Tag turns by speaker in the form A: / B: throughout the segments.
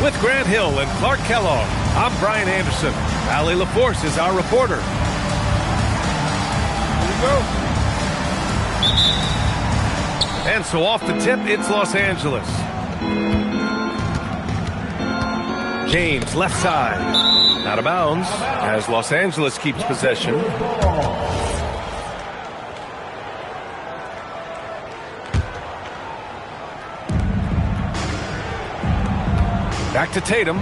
A: With Grant Hill and Clark Kellogg, I'm Brian Anderson. Allie LaForce is our reporter. Here we go. And so off the tip, it's Los Angeles. James, left side. Out of bounds as Los Angeles keeps possession. Back to Tatum.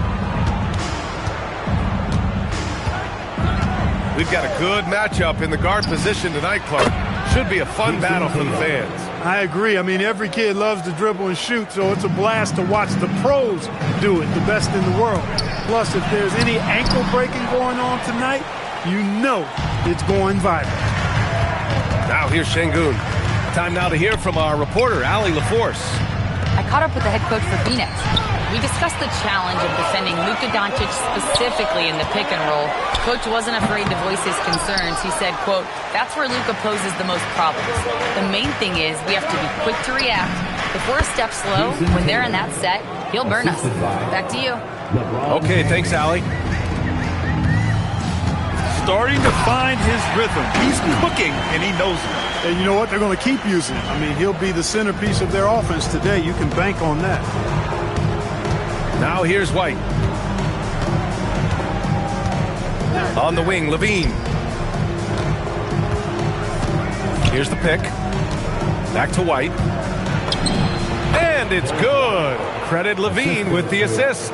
A: We've got a good matchup in the guard position tonight, Clark. Should be a fun battle for the fans.
B: I agree. I mean, every kid loves to dribble and shoot, so it's a blast to watch the pros do it, the best in the world. Plus, if there's any ankle breaking going on tonight, you know it's going viral.
A: Now here's Şengün. Time now to hear from our reporter, Allie LaForce.
C: I caught up with the head coach for Phoenix. We discussed the challenge of defending Luka Doncic specifically in the pick and roll. Coach wasn't afraid to voice his concerns. He said, quote, that's where Luka poses the most problems. The main thing is we have to be quick to react. If we're a step slow, when they're in that set, he'll burn us. Back to you.
A: Okay, thanks, Allie.
D: Starting to find his rhythm. He's cooking, and he knows it.
B: And you know what? They're going to keep using him. I mean, he'll be the centerpiece of their offense today. You can bank on that.
A: Now here's White. On the wing, Levine. Here's the pick. Back to White. And it's good. Credit Levine with the assist.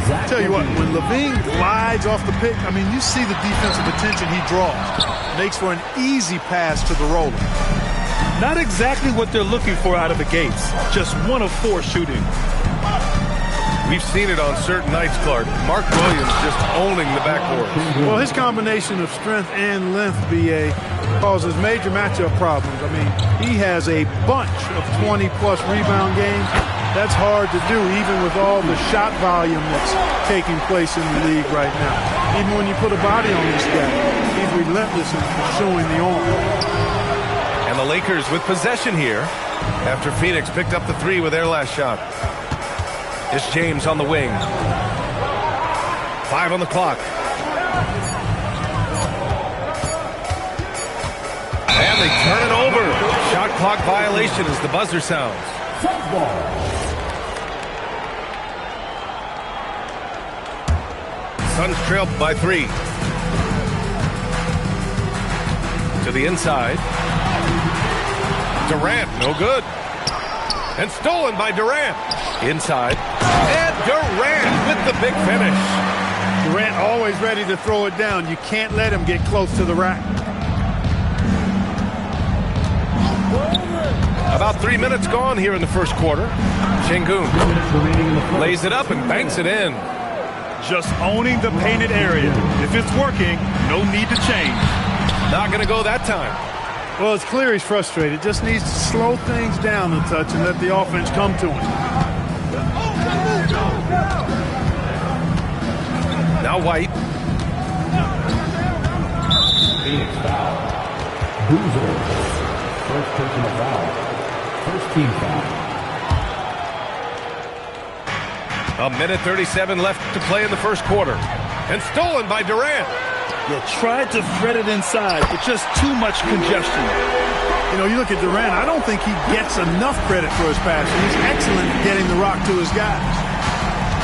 B: I'll tell you what, when Levine glides off the pick, I mean, you see the defensive attention he draws. Makes for an easy pass to the roller.
D: Not exactly what they're looking for out of the gates. Just 1 of 4 shooting.
A: We've seen it on certain nights, Clark. Mark Williams just owning the backboard.
B: Well, his combination of strength and length, B.A., causes major matchup problems. I mean, he has a bunch of 20-plus rebound games. That's hard to do, even with all the shot volume that's taking place in the league right now. Even when you put a body on this guy, he's relentless in pursuing the arm.
A: And the Lakers with possession here after Phoenix picked up the 3 with their last shot. It's James on the wing. 5 on the clock. And they turn it over. Shot clock violation as the buzzer sounds. Suns trailed by 3. To the inside. Durant, no good. And stolen by Durant. Inside. And Durant with the big finish.
B: Durant always ready to throw it down. You can't let him get close to the rack.
A: About 3 minutes gone here in the first quarter. Şengün lays it up and banks it in.
D: Just owning the painted area. If it's working, no need to change.
A: Not going to go that time.
B: Well, it's clear he's frustrated. Just needs to slow things down a touch and let the offense come to him.
A: Now White.
E: Phoenix foul. Boozer. First personal foul. First team foul.
A: A minute 37 left to play in the first quarter. And stolen by Durant.
D: You tried to thread it inside, but just too much congestion.
B: You know, you look at Durant, I don't think he gets enough credit for his passing. He's excellent at getting the rock to his guys.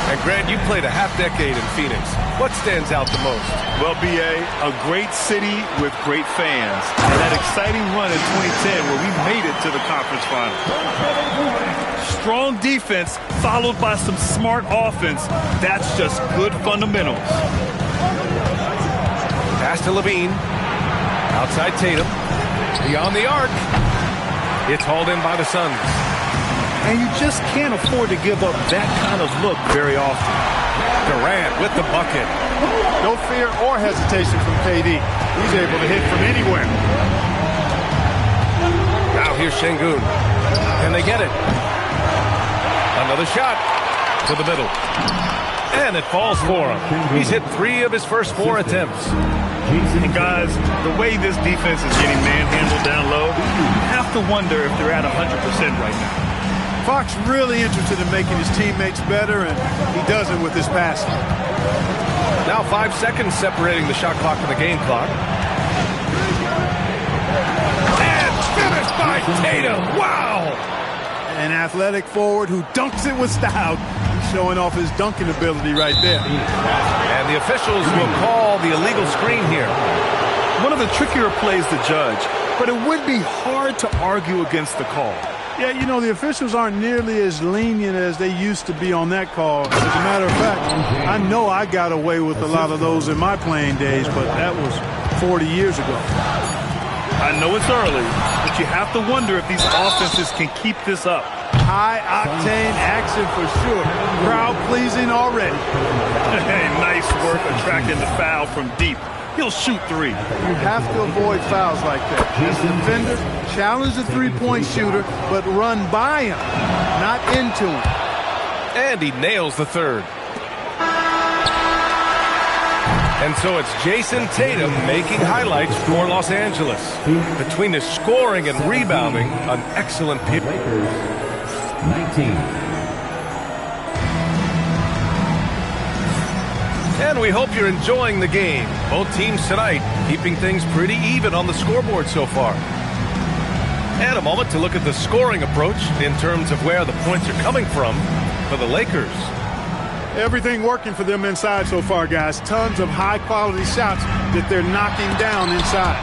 A: And Grant, you played a half-decade in Phoenix. What stands out the most?
D: Well, B.A., a great city with great fans. And that exciting run in 2010 where we made it to the conference final. Strong defense followed by some smart offense. That's just good fundamentals.
A: Pass to Levine. Outside Tatum. Beyond the arc. It's hauled in by the Suns.
D: And you just can't afford to give up that kind of look very often.
A: Durant with the bucket.
B: No fear or hesitation from KD. He's able to hit from anywhere.
A: Now here's Şengün. Can they get it? Another shot to the middle. And it falls for him. He's hit 3 of his first 4 attempts.
D: And guys, the way this defense is getting manhandled down low, you have to wonder if they're at 100% right now.
B: Fox really interested in making his teammates better, and he does it with his passing.
A: Now 5 seconds separating the shot clock and the game clock. And finished by Tatum. Wow!
B: An athletic forward who dunks it with style. He's showing off his dunking ability right there.
A: And the officials will call the illegal screen here.
D: One of the trickier plays to judge, but it would be hard to argue against the call.
B: Yeah, you know, the officials aren't nearly as lenient as they used to be on that call. As a matter of fact, I know I got away with a lot of those in my playing days, but that was 40 years ago.
D: I know it's early, but you have to wonder if these offenses can keep this up.
B: High-octane action for sure. Crowd-pleasing already.
D: Hey, nice work attracting the foul from deep. He'll shoot three.
B: You have to avoid fouls like that. As a defender, challenge the three-point shooter, but run by him, not into him.
A: And he nails the third. And so it's Jason Tatum making highlights for Los Angeles. Between his scoring and rebounding, an excellent period.
E: Lakers 19.
A: And we hope you're enjoying the game. Both teams tonight keeping things pretty even on the scoreboard so far. And a moment to look at the scoring approach in terms of where the points are coming from for the Lakers.
B: Everything working for them inside so far, guys. Tons of high-quality shots that they're knocking down inside.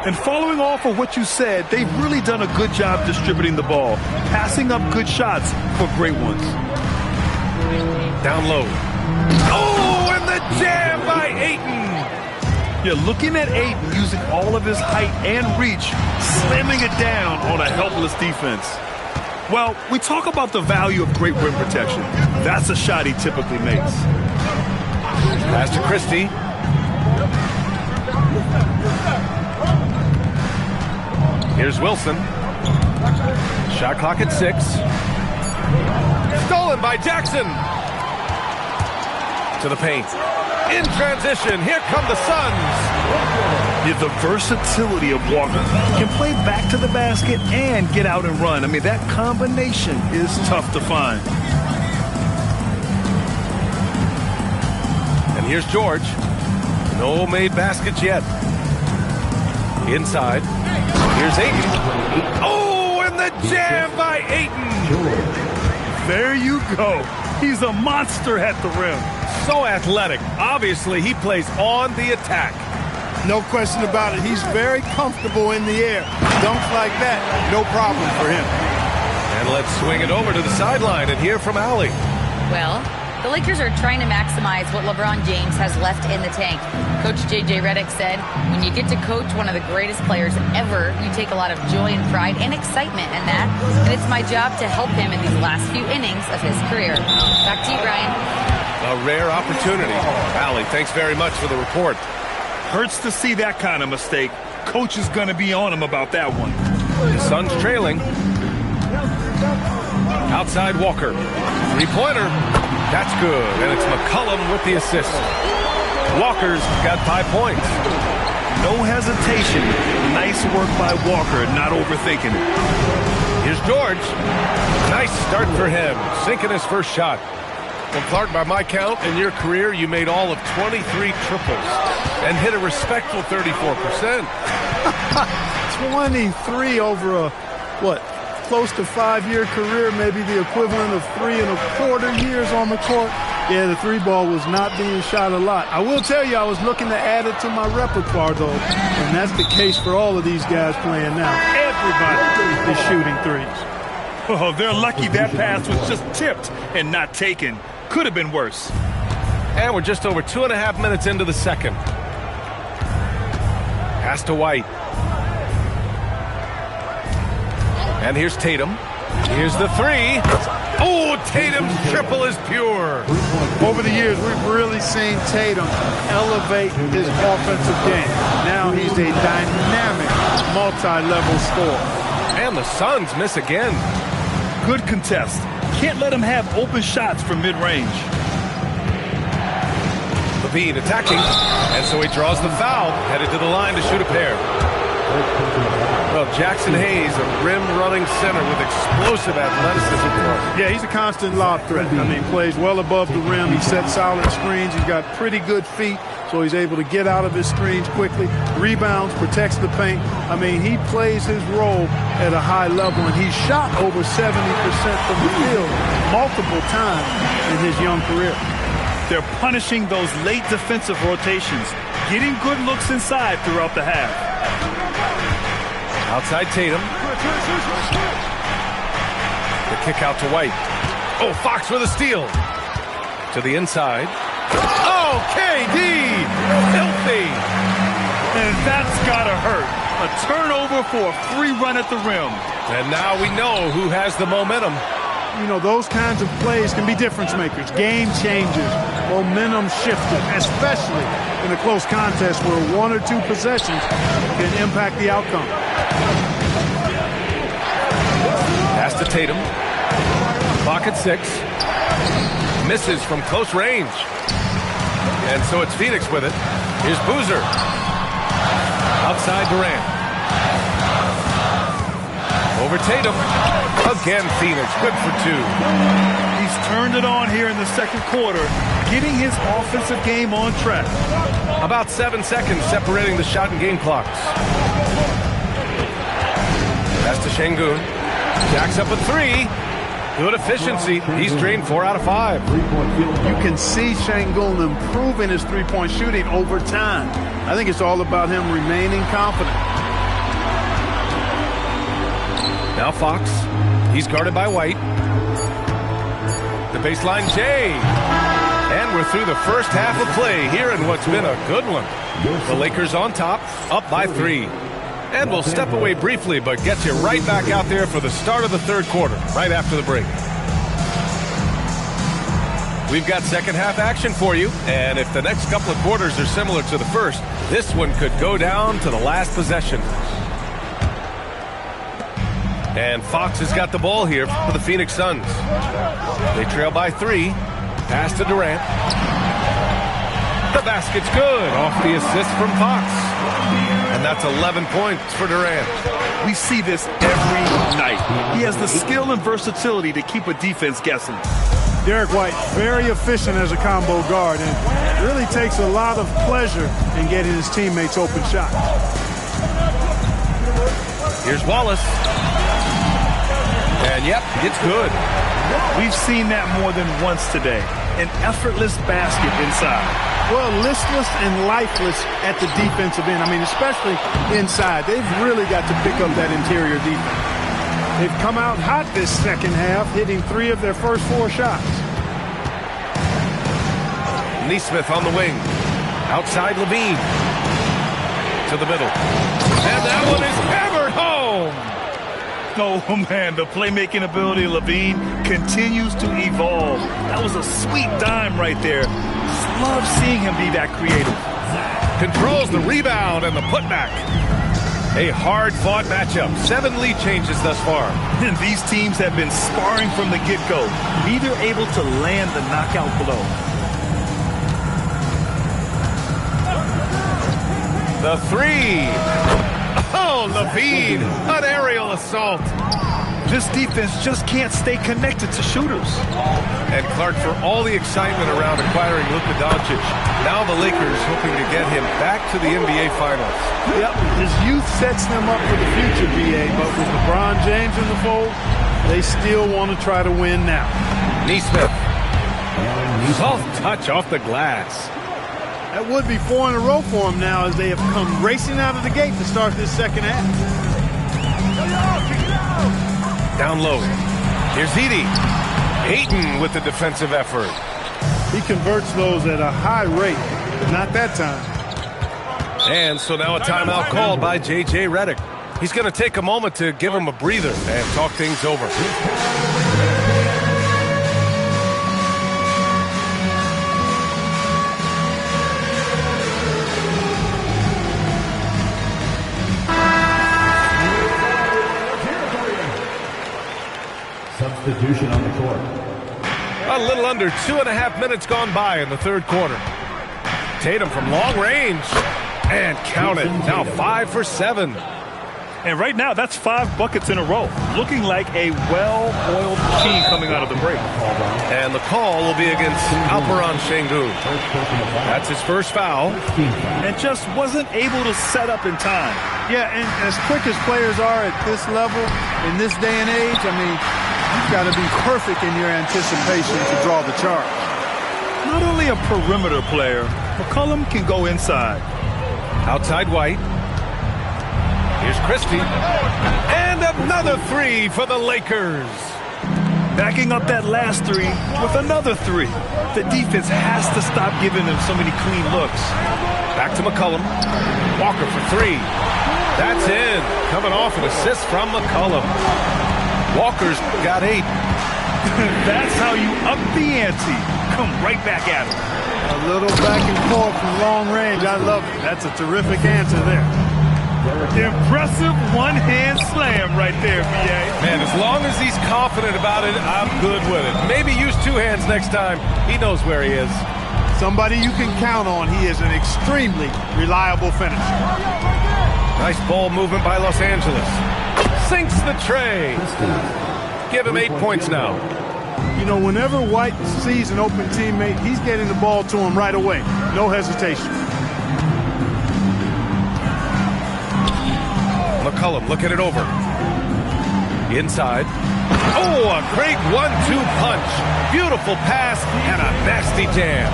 D: And following off of what you said, they've really done a good job distributing the ball, passing up good shots for great ones.
A: Down low. Oh, and the jam by Ayton.
D: You're looking at Ayton using all of his height and reach, slamming it down on a helpless defense. Well, we talk about the value of great rim protection. That's a shot he typically makes.
A: Pass to Christie. Here's Wilson. Shot clock at 6. Stolen by Jackson. To the paint. In transition, here come the Suns.
D: The versatility of Walker. Can play back to the basket and get out and run. I mean, that combination is tough to find.
A: And here's George. No made baskets yet. Inside. Here's Ayton. Oh, and the jam by Ayton.
D: There you go. He's a monster at the rim.
A: So athletic. Obviously, he plays on the attack.
B: No question about it. He's very comfortable in the air. Dunks like that, no problem for him.
A: And let's swing it over to the sideline and hear from Allie.
C: Well, the Lakers are trying to maximize what LeBron James has left in the tank. Coach J.J. Redick said, when you get to coach one of the greatest players ever, you take a lot of joy and pride and excitement in that. And it's my job to help him in these last few innings of his career. Back to you, Brian.
A: A rare opportunity. Allie, thanks very much for the report.
D: Hurts to see that kind of mistake. Coach is going to be on him about that one.
A: The Suns trailing. Outside Walker. Three-pointer. That's good. And it's McCollum with the assist. Walker's got 5 points.
D: No hesitation. Nice work by Walker, not overthinking it.
A: Here's George. Nice start for him. Sinking his first shot. Well, Clark, by my count, in your career, you made all of 23 triples and hit a respectful 34%.
B: 23 over a, close to 5-year career, maybe the equivalent of 3 1/4 years on the court. Yeah, the three ball was not being shot a lot. I will tell you, I was looking to add it to my repertoire, though, and that's the case for all of these guys playing now. Everybody is shooting threes.
D: Oh, they're lucky that pass was just tipped and not taken. Could have been worse.
A: And we're just over 2.5 minutes into the second. Pass to White. And here's Tatum. Here's the three. Oh, Tatum's triple is pure.
B: Over the years, we've really seen Tatum elevate his offensive game. Now he's a dynamic, multi-level scorer.
A: And the Suns miss again.
D: Good contest. Can't let him have open shots from mid-range.
A: Levine attacking, and so he draws the foul, headed to the line to shoot a pair. Well, Jackson Hayes, a rim-running center with explosive athleticism.
B: Yeah, he's a constant lob threat. I mean, plays well above the rim. He sets solid screens. He's got pretty good feet, so he's able to get out of his screens quickly. Rebounds, protects the paint. I mean, he plays his role at a high level, and he's shot over 70% from the field multiple times in his young career.
D: They're punishing those late defensive rotations, getting good looks inside throughout the half.
A: Outside Tatum. The kick out to White. Oh, Fox with a steal. To the inside. Oh, KD! Filthy!
D: And that's gotta hurt. A turnover for a free run at the rim.
A: And now we know who has the momentum.
B: You know, those kinds of plays can be difference makers, game changers, momentum shifter, especially in a close contest where one or two possessions can impact the outcome.
A: Pass to Tatum. Clock at 6. Misses from close range. And so it's Phoenix with it. Here's Boozer. Outside Durant. Over Tatum. Again, Phoenix. Good for 2.
D: He's turned it on here in the second quarter, getting his offensive game on track.
A: About 7 seconds separating the shot and game clocks. Pass to Şengün. Jacks up a 3. Good efficiency. He's drained 4 out of 5.
B: You can see Şengün improving his three-point shooting over time. I think it's all about him remaining confident.
A: Now Fox. He's guarded by White. The baseline Jay. And we're through the first half of play here in what's been a good one. The Lakers on top, up by 3. And we'll step away briefly, but get you right back out there for the start of the third quarter, right after the break. We've got second half action for you, and if the next couple of quarters are similar to the first, this one could go down to the last possession. And Fox has got the ball here for the Phoenix Suns. They trail by 3. Pass to Durant. The basket's good off the assist from Fox. And that's 11 points for Durant.
D: We see this every night. He has the skill and versatility to keep a defense guessing.
B: Derek White, very efficient as a combo guard, and really takes a lot of pleasure in getting his teammates open shots.
A: Here's Wallace. And yep, it's good.
D: We've seen that more than once today. An effortless basket inside.
B: Well, listless and lifeless at the defensive end. I mean, especially inside. They've really got to pick up that interior defense. They've come out hot this second half, hitting 3 of their first 4 shots.
A: Nesmith on the wing. Outside Levine. To the middle. And that one is hammered home.
D: Oh, man, the playmaking ability of Levine continues to evolve. That was a sweet dime right there. Just love seeing him be that creative.
A: Controls the rebound and the putback. A hard-fought matchup. 7 lead changes thus far.
D: And these teams have been sparring from the get-go, neither able to land the knockout blow.
A: The 3. Oh, Levine, an aerial assault.
D: This defense just can't stay connected to shooters.
A: And Clark, for all the excitement around acquiring Luka Doncic, now the Lakers hoping to get him back to the NBA Finals.
B: Yep, his youth sets them up for the future, B.A., but with LeBron James in the fold, they still want to try to win now.
A: Nesmith. Soft touch off the glass.
B: That would be 4 in a row for him now as they have come racing out of the gate to start this second half.
A: Down low. Here's Edey. Ayton with the defensive effort.
B: He converts those at a high rate, but not that time.
A: And so now a timeout called by J.J. Redick. He's going to take a moment to give him a breather and talk things over.
E: Substitution on the court.
A: A little under 2.5 minutes gone by in the third quarter. Tatum from long range. And count it. Now 5 for 7.
D: And right now, that's 5 buckets in a row. Looking like a well-oiled machine coming out of the break.
A: And the call will be against Alperen Sengun. That's his first foul.
D: And just wasn't able to set up in time.
B: Yeah, and as quick as players are at this level, in this day and age, I mean, you've got to be perfect in your anticipation to draw the charge.
D: Not only a perimeter player, McCollum can go inside.
A: Outside White. Here's Christie. And another 3 for the Lakers.
D: Backing up that last 3 with another 3. The defense has to stop giving them so many clean looks.
A: Back to McCollum. Walker for 3. That's in. Coming off an assist from McCollum. Walker's got 8.
D: That's how you up the ante. Come right back at him.
B: A little back and forth from long range. I love it. That's a terrific answer there.
D: Impressive one-hand slam right there, B.A.
A: Man, as long as he's confident about it, I'm good with it. Maybe use 2 hands next time. He knows where he is.
B: Somebody you can count on. He is an extremely reliable finisher.
A: Nice ball movement by Los Angeles. Sinks the tray. Give him 8 points now.
B: You know, whenever White sees an open teammate, he's getting the ball to him right away. No hesitation.
A: McCollum looking it over. Inside. Oh, a great 1-2 punch. Beautiful pass and a nasty jam.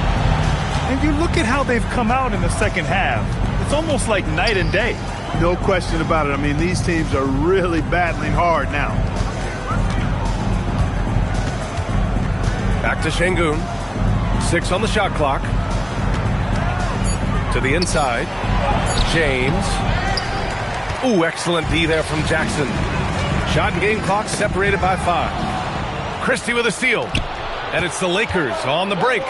D: And you look at how they've come out in the second half. It's almost like night and day.
B: No question about it. I mean, these teams are really battling hard now.
A: Back to Sengun. 6 on the shot clock. To the inside. James. Ooh, excellent D there from Jackson. Shot and game clock separated by 5. Christie with a steal. And it's the Lakers on the break.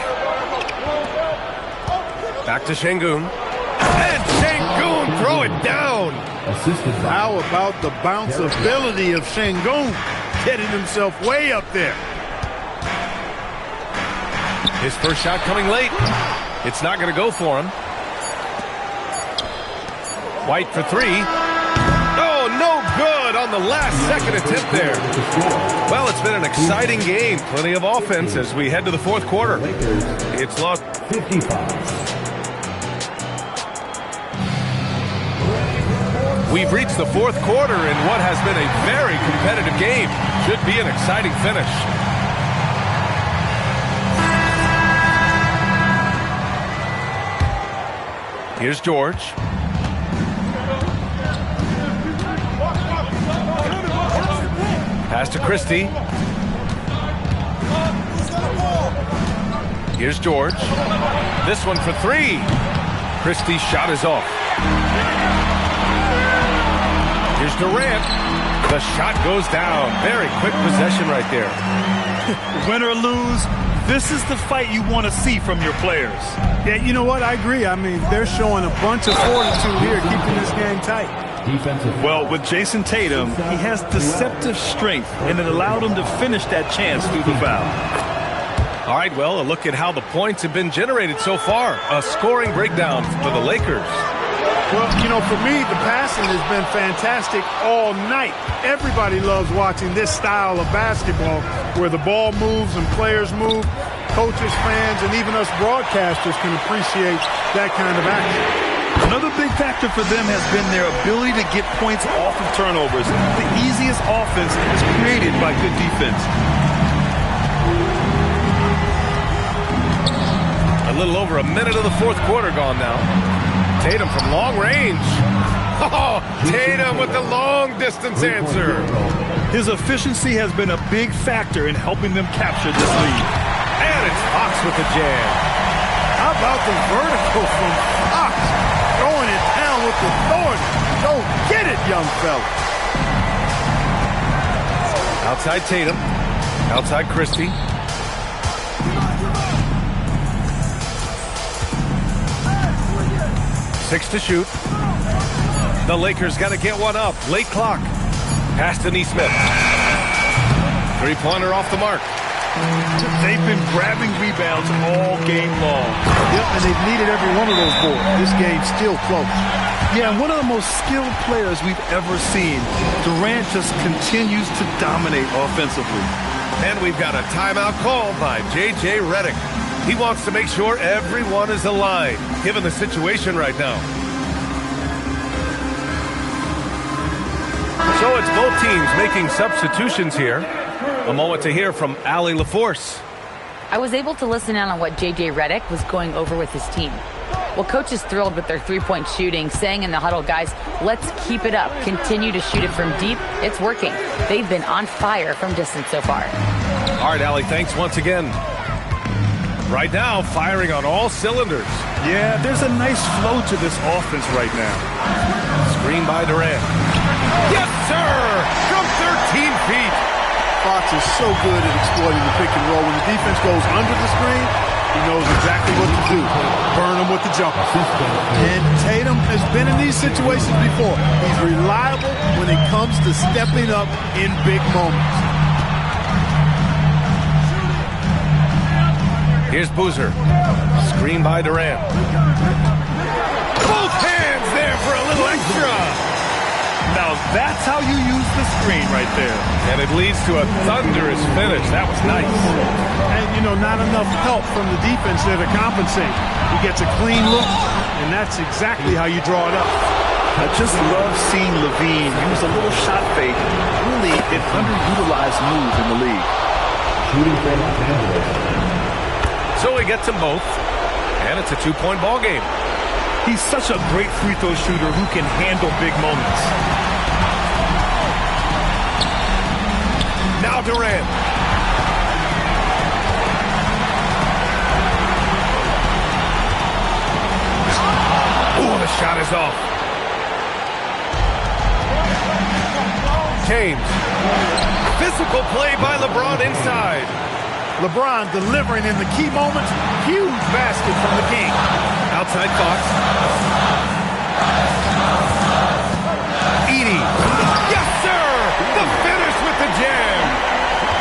A: Back to Sengun. And Sengun throw it down.
B: How about the bounce ability of Sengun? Getting himself way up there.
A: His first shot coming late. It's not going to go for him. White for 3. Oh, no good on the last second attempt there. Well, it's been an exciting game. Plenty of offense as we head to the fourth quarter. It's lost
E: 55.
A: We've reached the fourth quarter in what has been a very competitive game. Should be an exciting finish. Here's George. Pass to Christie. Here's George. This one for 3. Christie's shot is off. Here's Durant. The shot goes down. Very quick possession right there.
D: Win or lose, this is the fight you want to see from your players.
B: Yeah, you know what? I agree. I mean, they're showing a bunch of fortitude here, keeping this game tight.
D: Well, with Jason Tatum, he has deceptive strength, and it allowed him to finish that chance through the foul.
A: All right, well, a look at how the points have been generated so far. A scoring breakdown for the Lakers.
B: Well, you know, for me, the passing has been fantastic all night. Everybody loves watching this style of basketball where the ball moves and players move. Coaches, fans, and even us broadcasters can appreciate that kind of action.
D: Another big factor for them has been their ability to get points off of turnovers. The easiest offense is created by good defense.
A: A little over a minute of the fourth quarter gone now. Tatum from long range. Oh, Tatum with the long distance answer.
D: His efficiency has been a big factor in helping them capture this lead.
A: And it's Fox with the jam.
B: How about the vertical from Fox? Throwing it down with authority. Go get it, young fella.
A: Outside Tatum. Outside Christie. Six to shoot. The Lakers got to get one up. Late clock. Pass to Nesmith. Three-pointer off the mark.
D: They've been grabbing rebounds all game long.
B: Yep, and they've needed every one of those boards. This game's still close.
D: Yeah, and one of the most skilled players we've ever seen. Durant just continues to dominate offensively.
A: And we've got a timeout called by J.J. Redick. He wants to make sure everyone is aligned, given the situation right now. So it's both teams making substitutions here. A moment to hear from Allie LaForce.
C: I was able to listen in on what J.J. Redick was going over with his team. Well, coach is thrilled with their three-point shooting, saying in the huddle, guys, let's keep it up. Continue to shoot it from deep. It's working. They've been on fire from distance so far.
A: All right, Allie, thanks once again. Right now, firing on all cylinders.
D: Yeah, there's a nice flow to this offense right now.
A: Screen by Durant. Yes, sir! From 13 feet.
B: Fox is so good at exploiting the pick and roll. When the defense goes under the screen, he knows exactly what to do. Burn him with the jumper. And Tatum has been in these situations before. He's reliable when it comes to stepping up in big moments.
A: Here's Boozer. Screen by Durant. Both hands there for a little extra.
D: Now that's how you use the screen right there.
A: And it leads to a thunderous finish. That was nice.
B: And, you know, not enough help from the defense there to compensate. He gets a clean look, and that's exactly how you draw it up.
D: I just love seeing LaVine use a little shot fake. Really an underutilized move in the league.
E: Shooting from Angelo.
A: So he gets them both, and it's a two-point ball game.
D: He's such a great free throw shooter who can handle big moments.
A: Now Durant. Ooh, the shot is off. James. Physical play by LeBron inside.
B: LeBron delivering in the key moments. Huge basket from the King.
A: Outside Fox. Edey. Yes, sir! The finish with the jam.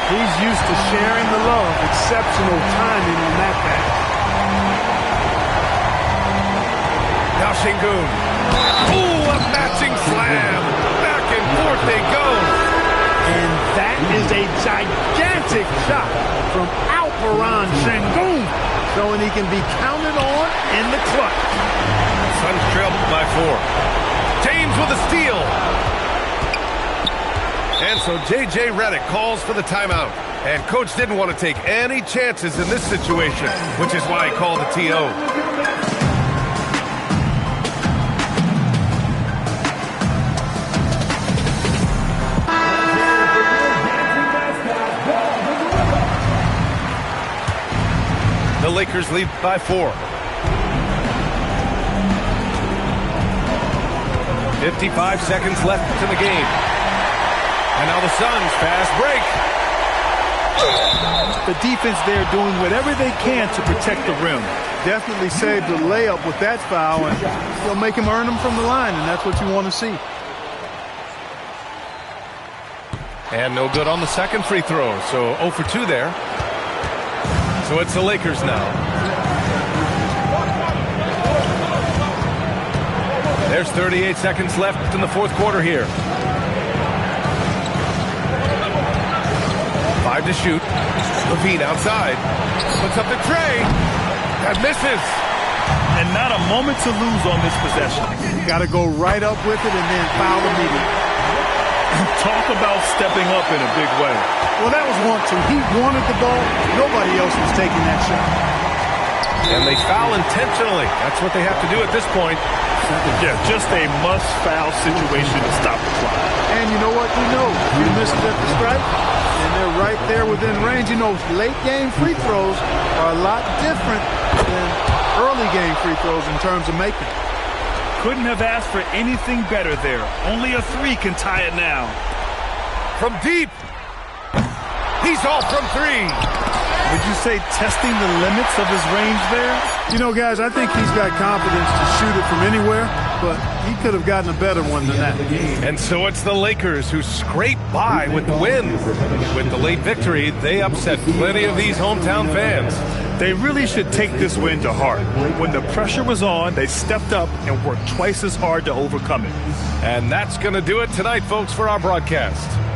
B: He's used to sharing the love. Exceptional timing on that pass.
A: Now Şengün. Ooh, a matching slam. Back and forth they go.
B: And that is a gigantic shot from Alperen Şengün, showing he can be counted on in the clutch.
A: Suns trail by 4. James with a steal. And so J.J. Redick calls for the timeout. And coach didn't want to take any chances in this situation, which is why he called the TO. The Lakers lead by 4. 55 seconds left in the game. And now the Suns fast break.
D: The defense there doing whatever they can to protect the rim.
B: Definitely saved the layup with that foul, and they'll make him earn them from the line, and that's what you want to see.
A: And no good on the second free throw, so 0 for 2 there. So it's the Lakers now. There's 38 seconds left in the fourth quarter here. 5 to shoot. LaVine outside. Puts up the tray. That misses.
D: And not a moment to lose on this possession.
B: Got to go right up with it and then foul immediately.
D: Talk about stepping up in a big way.
B: Well, that was want to. He wanted the ball. Nobody else was taking that shot.
A: And they foul intentionally. That's what they have to do at this point.
D: Yeah, just a must-foul situation to stop the clock.
B: And you know what? He knows. He misses at the stripe, and they're right there within range. You know, late-game free throws are a lot different than early-game free throws in terms of making.
D: Couldn't have asked for anything better there. Only a 3 can tie it now.
A: From deep. He's off from 3.
D: Would you say testing the limits of his range there?
B: You know, guys, I think he's got confidence to shoot it from anywhere, but he could have gotten a better one than that.
A: And so it's the Lakers who scrape by with the win. With the late victory, they upset plenty of these hometown fans.
D: They really should take this win to heart. When the pressure was on, they stepped up and worked twice as hard to overcome it.
A: And that's going to do it tonight, folks, for our broadcast.